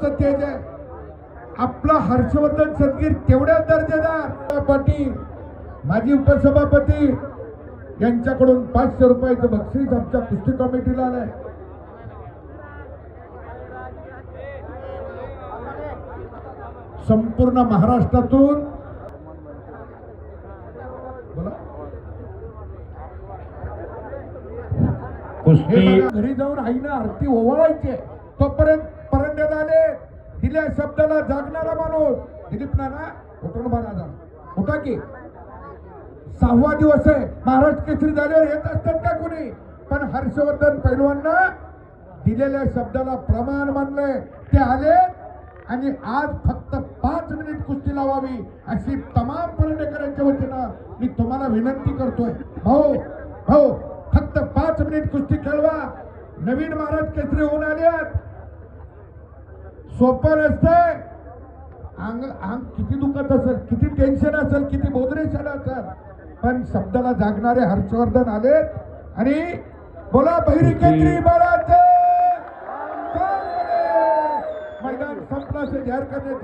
प्रकारचं तेज आहे. आपला हर्षवर्धन सदगीर तेवढ्या दर्जेदार. पाटील माजी उपसभापती यांच्याकडून 500 रुपयाचं बक्षीस आमच्या कुस्ती कमिटीला आलंय. संपूर्ण महाराष्ट्रातून बोला कुस्ती घरी जाऊन आईनं आरती ओवाळायची. तोपर्यंत परंड्याला आले. दिल्या शब्दाला जागणारा माणूस दिलीप नाना उठून बाळा उठा की 6वा दिवस आहे. महाराष्ट्र केसरी झाल्यावर येत असतात का कोणी? पण हर्षवर्धन पैलवांना दिलेल्या शब्दाला प्रमाण मानले. ते आले आणि आज फक्त 5 मिनिट कुस्ती लावावी अशी तमाम परंडेकरांच्या वतीनं मी तुम्हाला विनंती करतोय. भाऊ फक्त 5 मिनिट कुस्ती खेळवा. नवीन महाराष्ट्र केसरी होऊन आल्यात. सोपं नसतंय. अंग किती दुखत असेल, किती टेन्शन असेल, किती बोदरेशन असेल, पण शब्दाला जागणारे हर्षवर्धन आलेत आणि बोला बहिरी केंद्री बाळाचे मैदान संपला से जाहीर करण्याचे